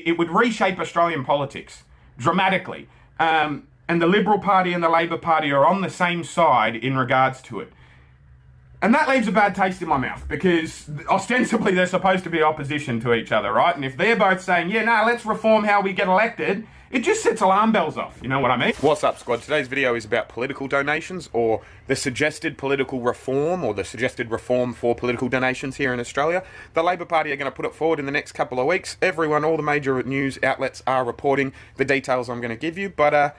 It would reshape Australian politics dramatically. And the Liberal Party and the Labor Party are on the same side in regards to it. And that leaves a bad taste in my mouth because ostensibly they're supposed to be opposition to each other, right? And if they're both saying, yeah, no, let's reform how we get elected, it just sets alarm bells off. You know what I mean? What's up, squad? Today's video is about political donations, or the suggested political reform, or the suggested reform for political donations here in Australia. The Labor Party are going to put it forward in the next couple of weeks. Everyone, all the major news outlets are reporting the details I'm going to give you, but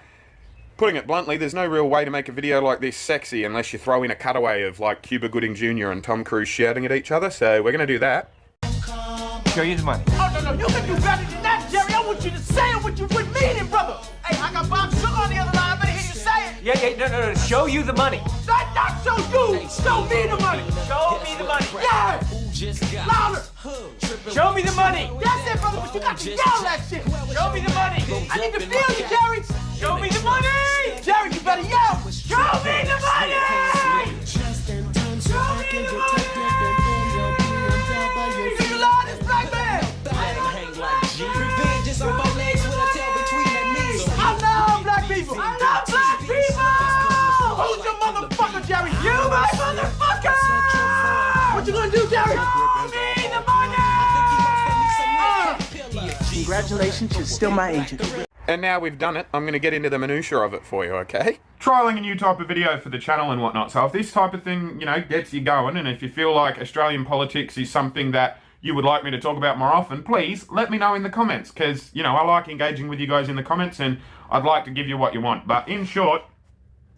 putting it bluntly, there's no real way to make a video like this sexy unless you throw in a cutaway of like Cuba Gooding Jr. and Tom Cruise shouting at each other, so we're going to do that. Show you the money. Oh, no, you can do better than that, Jerry. I want you to say it what you would mean it, brother. Hey, I got Bob Sugar on the other line. I better hear you say it. Yeah, no, show you the money. Not show you. Show me the money. Show me the money. Yeah. Louder. Show me the money. That's it, brother, but you got to yell that shit. Show me the money. I need to feel you, Jerry. Show me the money. Jerry, you better yell. Show me the money. Show me the money. Do you love this black man? I love black people. I love black people. Who's your motherfucker, Jerry? You my motherfucker. What you gonna do, Jerry? Show me the money. Congratulations, you're still my agent. And now we've done it, I'm going to get into the minutiae of it for you, okay? Trialling a new type of video for the channel and whatnot. So if this type of thing, you know, gets you going, and if you feel like Australian politics is something that you would like me to talk about more often, please let me know in the comments, because, you know, I like engaging with you guys in the comments, and I'd like to give you what you want. But in short,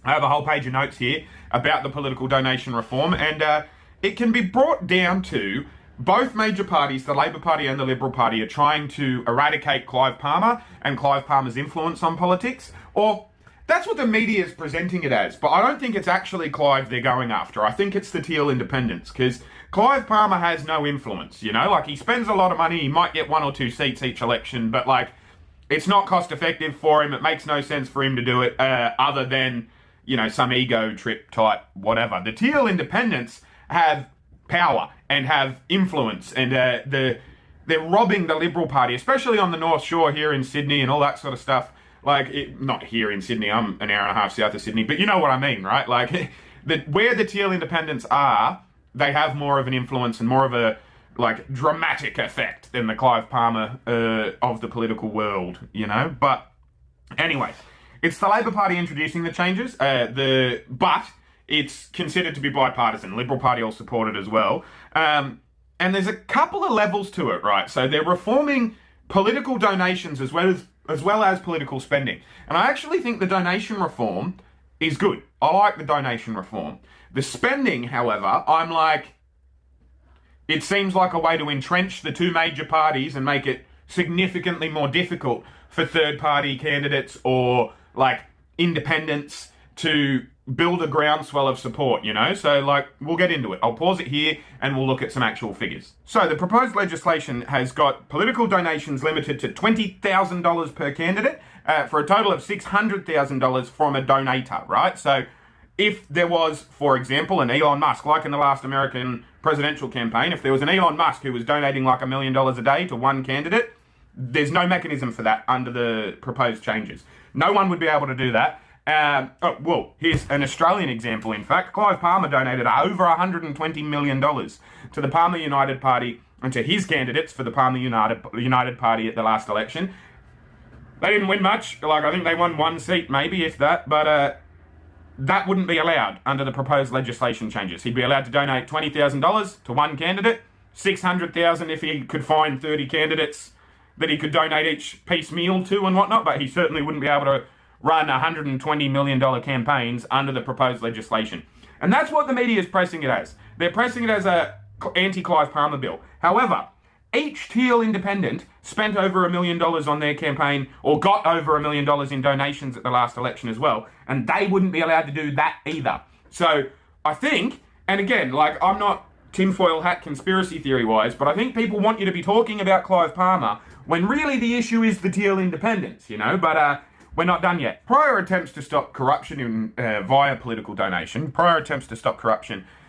I have a whole page of notes here about the political donation reform, and it can be brought down to both major parties, the Labor Party and the Liberal Party, are trying to eradicate Clive Palmer and Clive Palmer's influence on politics. Or that's what the media is presenting it as. But I don't think it's actually Clive they're going after. I think it's the Teal independents, because Clive Palmer has no influence, you know? Like, he spends a lot of money, he might get 1 or 2 seats each election, but, like, it's not cost effective for him. It makes no sense for him to do it other than, you know, some ego trip type whatever. The Teal independents have power and have influence, and they're robbing the Liberal Party, especially on the North Shore here in Sydney and all that sort of stuff. Like, not here in Sydney, I'm an hour and a half south of Sydney, but you know what I mean, right? Like, where the Teal independents are, they have more of an influence and more of a, like, dramatic effect than the Clive Palmer of the political world, you know? But anyway, it's the Labor Party introducing the changes, but it's considered to be bipartisan. Liberal Party will support it as well. And there's a couple of levels to it, right? So they're reforming political donations as well as political spending. And I actually think the donation reform is good. I like the donation reform. The spending, however, I'm like, it seems like a way to entrench the two major parties and make it significantly more difficult for third-party candidates or, like, independents to build a groundswell of support, you know? So, like, we'll get into it. I'll pause it here and we'll look at some actual figures. So, the proposed legislation has got political donations limited to $20,000 per candidate for a total of $600,000 from a donator, right? So, if there was, for example, an Elon Musk, like in the last American presidential campaign, if there was an Elon Musk who was donating like $1 million a day to one candidate, there's no mechanism for that under the proposed changes. No one would be able to do that. Well, here's an Australian example, in fact. Clive Palmer donated over $120 million to the Palmer United Party and to his candidates for the Palmer United Party at the last election. They didn't win much. Like, I think they won 1 seat, maybe, if that. But that wouldn't be allowed under the proposed legislation changes. He'd be allowed to donate $20,000 to one candidate, $600,000 if he could find 30 candidates that he could donate each piecemeal to and whatnot, but he certainly wouldn't be able to run $120 million campaigns under the proposed legislation. And that's what the media is pressing it as. They're pressing it as a anti-Clive Palmer bill. However, each Teal independent spent over $1 million on their campaign, or got over $1 million in donations at the last election as well, and they wouldn't be allowed to do that either. So I think, and again, like, I'm not tinfoil hat conspiracy theory-wise, but I think people want you to be talking about Clive Palmer when really the issue is the Teal independents, you know? But we're not done yet. Prior attempts to stop corruption via political donation,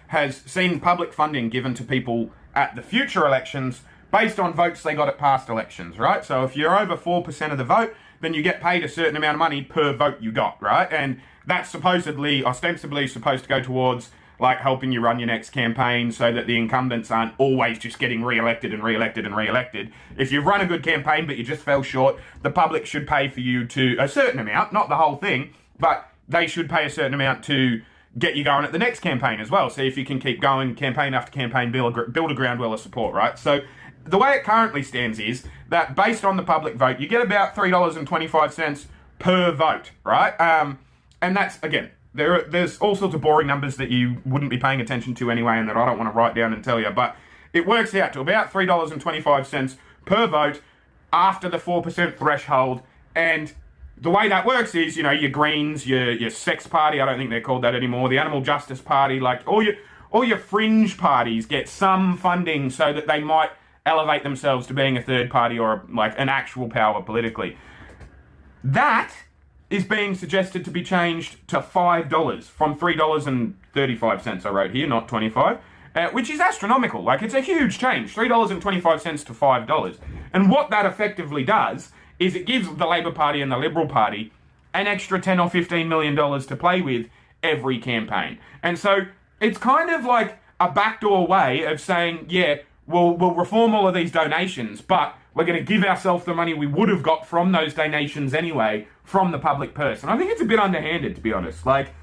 has seen public funding given to people at the future elections based on votes they got at past elections, right? So if you're over 4% of the vote, then you get paid a certain amount of money per vote you got, right? And that's ostensibly supposed to go towards like helping you run your next campaign so that the incumbents aren't always just getting re-elected and re-elected and re-elected. If you've run a good campaign but you just fell short, the public should pay for you to a certain amount, not the whole thing, but they should pay a certain amount to get you going at the next campaign as well. See if you can keep going campaign after campaign, build a groundwell of support, right? So the way it currently stands is that based on the public vote, you get about $3.25 per vote, right? And that's, again, there's all sorts of boring numbers that you wouldn't be paying attention to anyway and that I don't want to write down and tell you, but it works out to about $3.25 per vote after the 4% threshold. And the way that works is, you know, your Greens, your Sex Party, I don't think they're called that anymore, the Animal Justice Party, like all your fringe parties get some funding so that they might elevate themselves to being a third party or like an actual power politically. That is being suggested to be changed to $5 from $3.35 I wrote here, not 25, which is astronomical. Like, it's a huge change, $3.25 to $5. And what that effectively does is it gives the Labor Party and the Liberal Party an extra $10 or $15 million to play with every campaign. And so it's kind of like a backdoor way of saying, yeah, we'll reform all of these donations, but we're going to give ourselves the money we would have got from those donations anyway from the public purse. And I think it's a bit underhanded, to be honest. Like,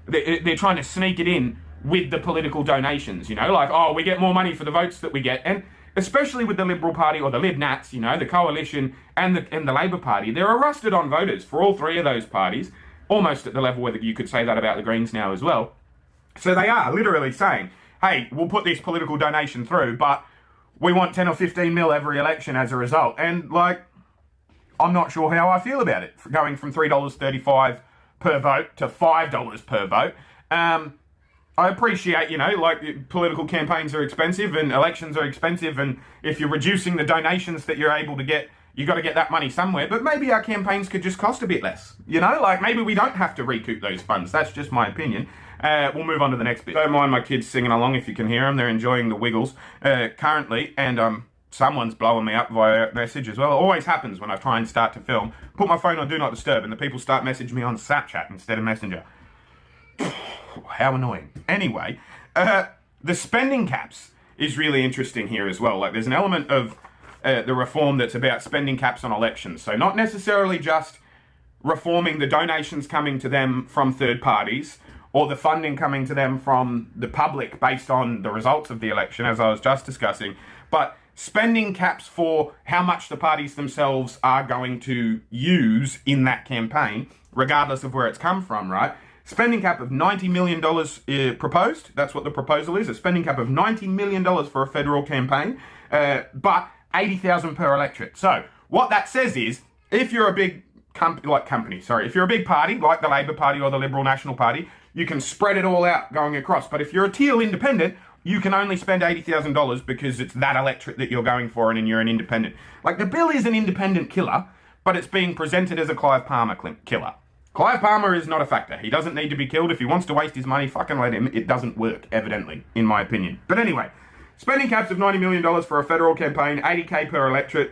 they're trying to sneak it in with the political donations, you know, like, oh, we get more money for the votes that we get. And especially with the Liberal Party or the Lib Nats, you know, the Coalition and the Labor Party, there are rusted on voters for all three of those parties, almost at the level where you could say that about the Greens now as well. So they are literally saying, hey, we'll put this political donation through, but we want 10 or 15 mil every election as a result. And, like, I'm not sure how I feel about it, going from $3.35 per vote to $5 per vote. I appreciate, you know, like, political campaigns are expensive and elections are expensive, and if you're reducing the donations that you're able to get, you got to get that money somewhere. But maybe our campaigns could just cost a bit less, you know? Like, maybe we don't have to recoup those funds. That's just my opinion. We'll move on to the next bit. Don't mind my kids singing along if you can hear them. They're enjoying the Wiggles currently, and someone's blowing me up via message as well. It always happens when I try and start to film. Put my phone on Do Not Disturb, and the people start messaging me on Snapchat instead of Messenger. How annoying. Anyway, the spending caps is really interesting here as well. Like, there's an element of the reform that's about spending caps on elections. So not necessarily just reforming the donations coming to them from third parties, or the funding coming to them from the public based on the results of the election, as I was just discussing, but spending caps for how much the parties themselves are going to use in that campaign, regardless of where it's come from, right? Spending cap of $90 million proposed. That's what the proposal is, a spending cap of $90 million for a federal campaign, but $80,000 per electorate. So what that says is, if you're a big if you're a big party, like the Labor Party or the Liberal National Party, you can spread it all out going across. But if you're a teal independent, you can only spend $80,000 because it's that electorate that you're going for and you're an independent. Like, the bill is an independent killer, but it's being presented as a Clive Palmer killer. Clive Palmer is not a factor. He doesn't need to be killed. If he wants to waste his money, fucking let him. It doesn't work, evidently, in my opinion. But anyway, spending caps of $90 million for a federal campaign, $80K per electorate.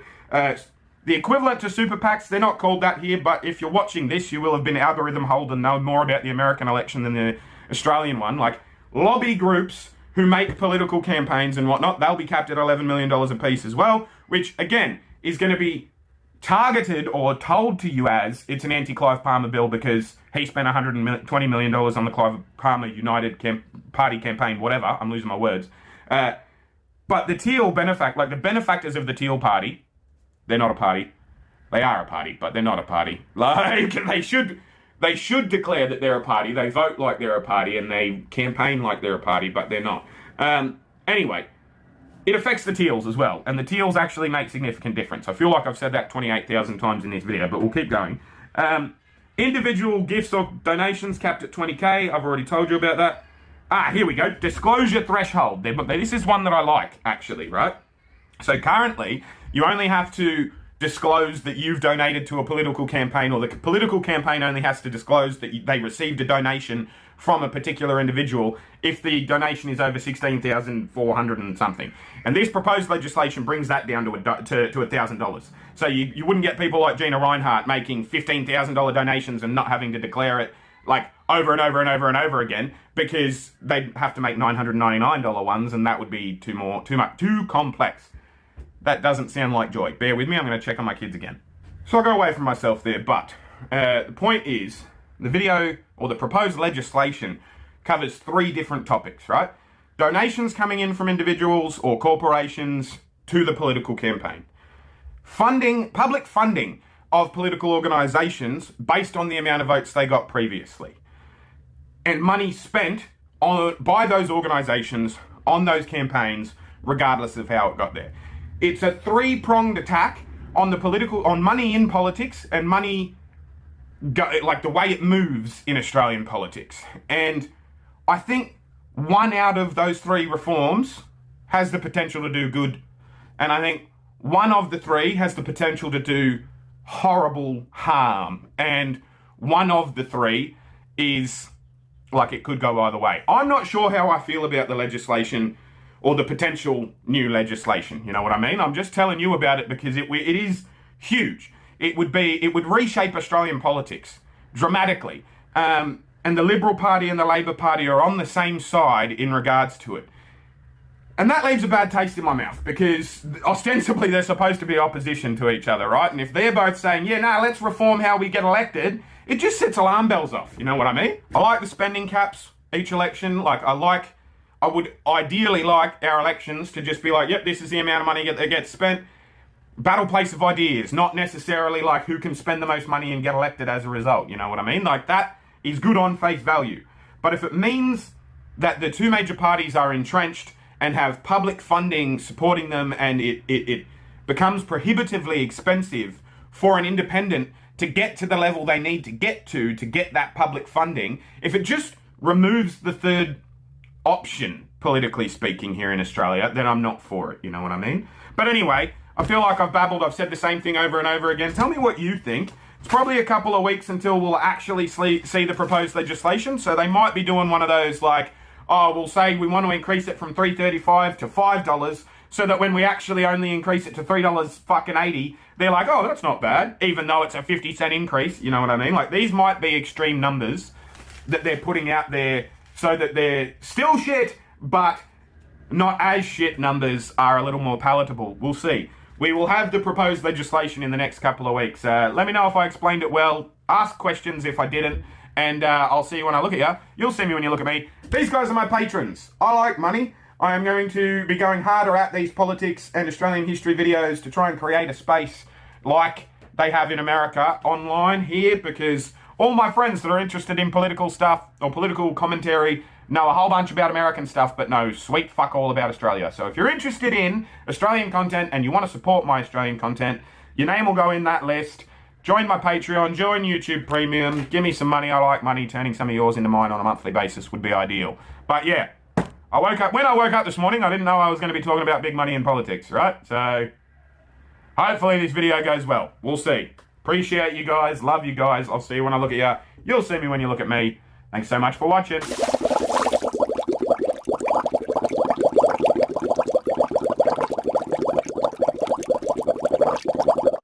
The equivalent to super PACs, they're not called that here, but if you're watching this, you will have been algorithm holed and know more about the American election than the Australian one. Like, lobby groups who make political campaigns and whatnot, they'll be capped at $11 million a piece as well, which, again, is going to be targeted or told to you as it's an anti-Clive Palmer bill because he spent $120 million on the Clive Palmer United Party campaign, whatever. I'm losing my words. But the Teal the benefactors of the Teal Party, they're not a party. They are a party, but they're not a party. Like, they should declare that they're a party. They vote like they're a party and they campaign like they're a party, but they're not. Anyway, it affects the Teals as well, and the Teals actually make significant difference. I feel like I've said that 28,000 times in this video, but we'll keep going. Individual gifts or donations capped at $20K. I've already told you about that. Here we go. Disclosure threshold. This is one that I like, actually, right? So currently, you only have to disclose that you've donated to a political campaign, or the political campaign only has to disclose that they received a donation from a particular individual if the donation is over $16,400 and something. And this proposed legislation brings that down to $1,000. So you wouldn't get people like Gina Reinhart making $15,000 donations and not having to declare it like over and over and over and over again, because they'd have to make $999 ones, and that would be too complex. That doesn't sound like joy. Bear with me, I'm going to check on my kids again. So I got away from myself there, but the point is, the video, or the proposed legislation, covers 3 different topics, right? Donations coming in from individuals or corporations to the political campaign. Public funding of political organisations based on the amount of votes they got previously. And money spent by those organisations on those campaigns, regardless of how it got there. It's a 3-pronged attack on money in politics and money, like the way it moves in Australian politics. And I think 1 out of those 3 reforms has the potential to do good. And I think 1 of the 3 has the potential to do horrible harm. And 1 of the 3 is like it could go either way. I'm not sure how I feel about the legislation or the potential new legislation. You know what I mean? I'm just telling you about it because it is huge. It would reshape Australian politics dramatically. And the Liberal Party and the Labor Party are on the same side in regards to it. And that leaves a bad taste in my mouth, because ostensibly they're supposed to be opposition to each other, right? And if they're both saying, yeah, no, let's reform how we get elected, it just sets alarm bells off. You know what I mean? I like the spending caps each election. I would ideally like our elections to just be like, yep, this is the amount of money that gets spent. Battle place of ideas, not necessarily like who can spend the most money and get elected as a result. You know what I mean? Like, that is good on face value. But if it means that the 2 major parties are entrenched and have public funding supporting them, and it becomes prohibitively expensive for an independent to get to the level they need to get that public funding, if it just removes the 3rd option, politically speaking, here in Australia, then I'm not for it. You know what I mean? But anyway, I feel like I've babbled. I've said the same thing over and over again. Tell me what you think. It's probably a couple of weeks until we'll actually see the proposed legislation. So they might be doing one of those like, oh, we'll say we want to increase it from $3.35 to $5, so that when we actually only increase it to $3.80, they're like, oh, that's not bad, even though it's a 50-cent increase. You know what I mean? Like, these might be extreme numbers that they're putting out there so that they're still shit, but not as shit numbers are a little more palatable. We'll see. We will have the proposed legislation in the next couple of weeks. Let me know if I explained it well. Ask questions if I didn't. And I'll see you when I look at you. You'll see me when you look at me. These guys are my patrons. I like money. I am going to be going harder at these politics and Australian history videos to try and create a space like they have in America online here, because all my friends that are interested in political stuff or political commentary know a whole bunch about American stuff, but know sweet fuck all about Australia. So if you're interested in Australian content and you want to support my Australian content, your name will go in that list. Join my Patreon, join YouTube Premium, give me some money. I like money. Turning some of yours into mine on a monthly basis would be ideal. But yeah, when I woke up this morning, I didn't know I was going to be talking about big money in politics, right? So hopefully this video goes well. We'll see. Appreciate you guys. Love you guys. I'll see you when I look at you. You'll see me when you look at me. Thanks so much for watching.